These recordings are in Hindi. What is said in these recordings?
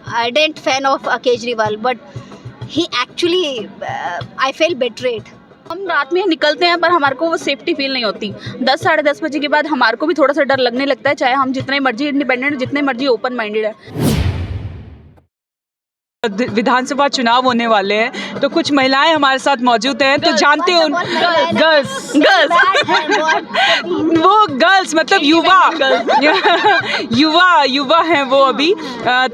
ardent fan of Kejriwal, but he actually, I felt betrayed. हम रात में निकलते हैं पर हमारे को वो सेफ्टी फील नहीं होती। 10 साढ़े 10 बजे के बाद हमारे को भी थोड़ा सा डर लगने लगता है, चाहे हम जितने मर्जी इंडिपेंडेंट, जितने मर्जी ओपन माइंडेड है। विधानसभा चुनाव होने वाले हैं तो कुछ महिलाएं हमारे साथ मौजूद हैं, तो जानते हो गर्ल्स वो गर्ल्स मतलब युवा हैं वो अभी,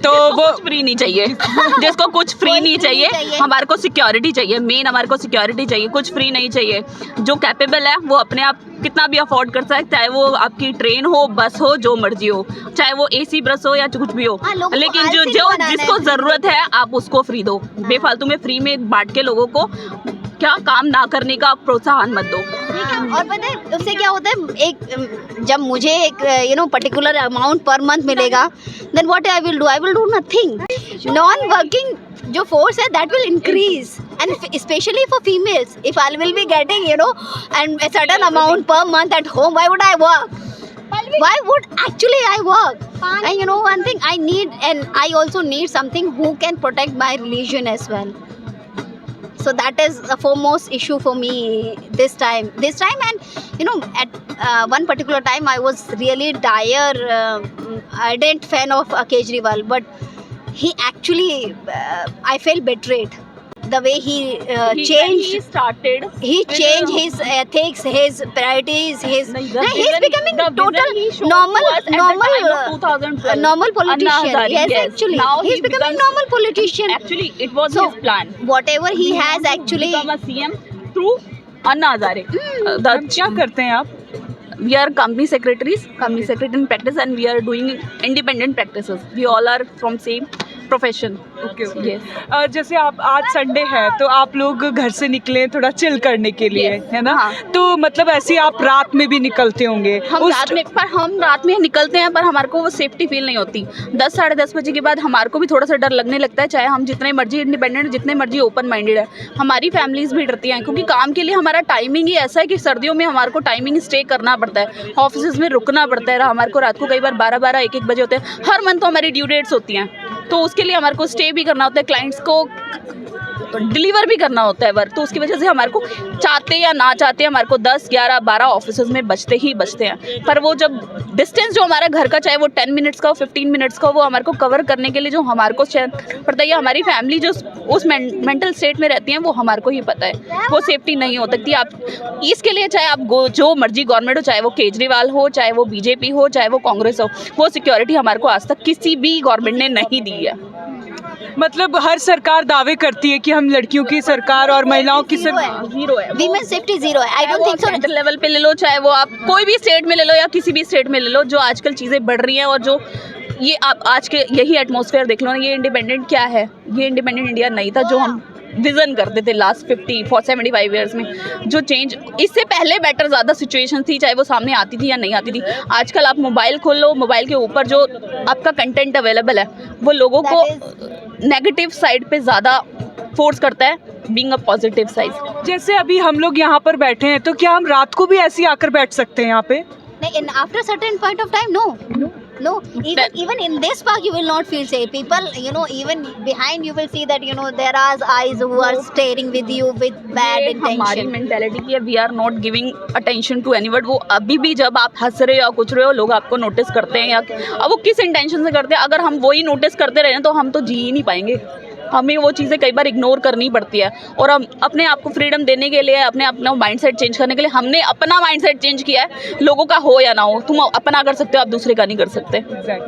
तो वो फ्री नहीं चाहिए जिसको कुछ फ्री नहीं चाहिए, हमारे को सिक्योरिटी चाहिए, मेन हमारे को सिक्योरिटी चाहिए, कुछ फ्री नहीं चाहिए। जो कैपेबल है वो अपने आप कितना भी अफोर्ड कर सकता है, चाहे वो आपकी ट्रेन हो, बस हो, जो मर्जी हो, चाहे वो एसी बस हो या कुछ भी हो, लेकिन जो जिसको ज़रूरत है आप उसको फ्री दो। बेफालतू में फ्री में बांट के लोगों को क्या काम ना करने का प्रोत्साहन मत दो। और पता है उससे क्या होता है, जब मुझे एक पर्टिकुलर अमाउंट पर मंथ मिलेगा, then what I will do nothing. Non working जो फोर्स है that will increase, and specially for females, if I will be getting and a certain amount per month at home, why would I work? Why would actually I work? And one thing I need, and I also need something who can protect my religion as well. So that is the foremost issue for me this time, and at one particular time I was really ardent fan of Kejriwal, but he actually, I felt betrayed. The way he changed his ethics, his priorities, he's becoming total normal politician. Yes, actually, he's becoming normal politician. Actually, it was his plan. Whatever he has actually become a CM through Anna Hazare. क्या करते हैं आप? We are company secretary in practice, and we are doing independent practices. We all are from same profession. Okay. जैसे आप आज संडे है तो आप लोग घर से निकले थोड़ा चिल करने के लिए, है ना? हाँ। तो मतलब ऐसे आप रात में भी निकलते होंगे? हम रात में निकलते हैं पर हमारे को वो सेफ्टी फील नहीं होती। 10 साढ़े 10 बजे के बाद हमारे को भी थोड़ा सा डर लगने लगता है, चाहे हम जितने मर्जी इंडिपेंडेंट, जितने मर्जी ओपन माइंडेड है। हमारी फैमिलीज भी डरती हैं क्योंकि काम के लिए हमारा टाइमिंग ही ऐसा है कि सर्दियों में हमारे को टाइमिंग स्टे करना पड़ता है, ऑफिस में रुकना पड़ता है, हमारे को रात को कई बार 12-12, 1-1 बजे होते हैं। हर मंथ तो हमारी ड्यू डेट्स होती हैं, तो उसके लिए हमारे को स्टे भी करना होता है, क्लाइंट्स को डिलीवर भी करना होता है वर्क, तो उसकी वजह से हमारे को चाहते या ना चाहते हमारे को 10, 11, 12 ऑफिस में बचते हैं। पर वो जब डिस्टेंस जो हमारा घर का, चाहे वो 10 मिनट्स का हो, 15 मिनट्स का हो, वो हमारे को कवर करने के लिए जो हमारे को पड़ता है, हमारी फैमिली जो उस मेंटल स्टेट में रहती है वो हमारे को ही पता है, वो सेफ्टी नहीं हो सकती। आप इसके लिए चाहे आप जो मर्जी गवर्नमेंट हो, चाहे वो केजरीवाल हो, चाहे वो बीजेपी हो, चाहे वो कांग्रेस हो, वो सिक्योरिटी हमारे को आज तक किसी भी गवर्नमेंट ने नहीं दी है। मतलब हर सरकार दावे करती है कि हम लड़कियों की सरकार और महिलाओं की जीरो है, वीमेन सेफ्टी जीरो है। I don't think so. Central level पे ले लो, चाहे वो आप कोई भी स्टेट में ले लो या किसी भी स्टेट में ले लो, जो आजकल चीज़ें बढ़ रही हैं और जो ये आप आज के यही एटमॉस्फेयर देख लो ना, ये इंडिपेंडेंट क्या है, ये इंडिपेंडेंट इंडिया नहीं था जो हम विज़न करते थे लास्ट 75 ईयर्स में। जो चेंज इससे पहले बेटर ज़्यादा सिचुएशन थी, चाहे वो सामने आती थी या नहीं आती थी। आजकल आप मोबाइल खोल लो, मोबाइल के ऊपर जो आपका कंटेंट अवेलेबल है वो लोगों को नेगेटिव साइड पे ज़्यादा फोर्स करता है, बीइंग अ पॉजिटिव साइड। जैसे अभी हम लोग यहाँ पर बैठे हैं, तो क्या हम रात को भी ऐसे ही आकर बैठ सकते हैं यहाँ पे? नहीं, after certain point of time no, even in this park you will not feel safe. People, even behind you will see that there are eyes who are staring with you with bad intention. हमारी मेंटालिटी की है, we are not giving attention to anyone. वो अभी भी जब आप हंस रहे हो या कुछ रहे हो, लोग आपको नोटिस करते हैं, या अब वो किस इंटेंशन से करते हैं। अगर हम वही नोटिस करते रहे तो हम तो जी ही नहीं पाएंगे। हमें वो चीज़ें कई बार इग्नोर करनी पड़ती है, और हम अपने आप को फ्रीडम देने के लिए, अपना माइंडसेट चेंज करने के लिए हमने अपना माइंडसेट चेंज किया है। लोगों का हो या ना हो, तुम अपना कर सकते हो, आप दूसरे का नहीं कर सकते।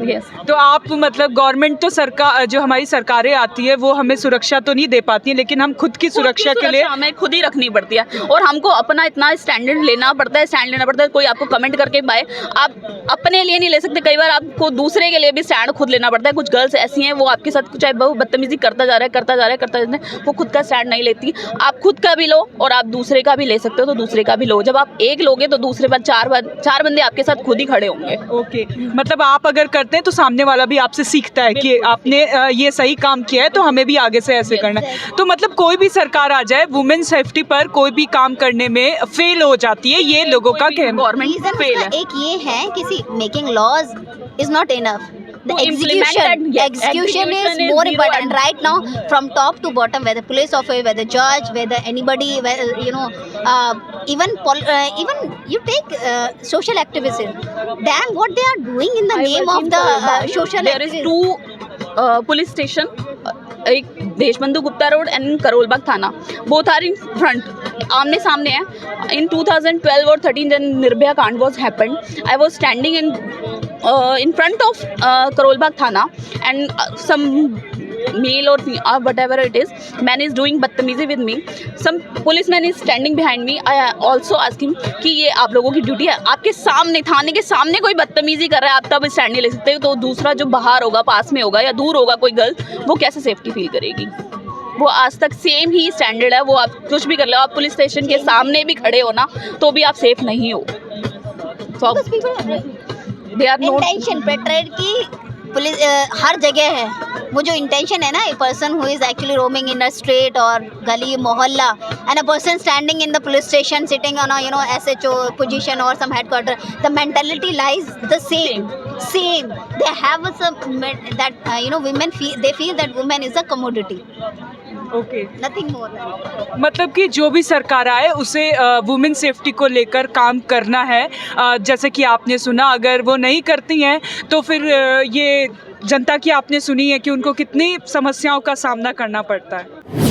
Yes. तो आप मतलब गवर्नमेंट तो सरकार, जो हमारी सरकारें आती है वो हमें सुरक्षा तो नहीं दे पाती है, लेकिन हम खुद की सुरक्षा के लिए हमें खुद ही रखनी पड़ती है, और हमको अपना इतना स्टैंड लेना पड़ता है। कोई आपको कमेंट करके पाए, आप अपने लिए नहीं ले सकते, कई बार आपको दूसरे के लिए भी स्टैंड खुद लेना पड़ता है। कुछ गर्ल्स ऐसी हैं, वो आपके साथ चाहे बहुत बदतमीजी करता जा रहा है, वो खुद का स्टैंड नहीं लेती। आप खुद का भी लो और आप दूसरे का भी ले सकते हो, तो दूसरे का भी लो। जब आप एक लोगे तो दूसरे बाद चार बंदे आपके साथ खुद ही खड़े होंगे। ओके, मतलब आप अगर करते हैं तो सामने वाला भी आपसे सीखता है कि आपने ये सही काम किया है, तो हमें भी आगे से ऐसे करना है। तो मतलब कोई भी सरकार आ जाए, वुमेन सेफ्टी पर कोई भी काम करने में फेल हो जाती है, ये लोगों का कहना। गवर्नमेंट फेल है। एक ये है कि making laws is not enough. The to implement execution, that, yes, execution is execution is more zero important. and- And right now, from top to bottom, whether police officer, whether judge, whether anybody, even you take social activism. Damn, what they are doing in the I name work of in the Karol Bagh. social There is activism. 2 police station, एक देशबंधु गुप्ता रोड एंड करोल बाग थाना, बोथ आर इन फ्रंट, आमने सामने है. इन 2012 और 13 जन निर्भया कांड was happened. I was standing in front of Karol Bagh Thana, and some male or whatever it is, man is doing बदतमीजी with me. Some policeman is standing behind me. I also ask him कि ये आप लोगों की ड्यूटी है, आपके सामने थाने के सामने कोई बदतमीजी कर रहा है, आप तब स्टैंड नहीं ले सकते, तो दूसरा जो बाहर होगा, पास में होगा या दूर होगा कोई गर्ल, वो कैसे सेफ्टी फील करेगी? वो आज तक सेम ही स्टैंडर्ड है. वो आप कुछ भी कर लो, आप पुलिस स्टेशन के सामने भी खड़े हो ना, तो भी आप सेफ नहीं हो. So, they are not intention पेट्रेड की पुलिस हर जगह है. वो जो इंटेंशन है ना, a person who is actually roaming in a street और गली मोहल्ला, and a person standing in the police station sitting on SHO position और some headquarter, the mentality lies the same. They have some that women feel that women is a commodity, okay. nothing more than that. मतलब कि जो भी सरकार आए उसे वुमेन सेफ्टी को लेकर काम करना है. जैसे कि आपने सुना, अगर वो नहीं करती हैं तो फिर ये जनता की आपने सुनी है कि उनको कितनी समस्याओं का सामना करना पड़ता है.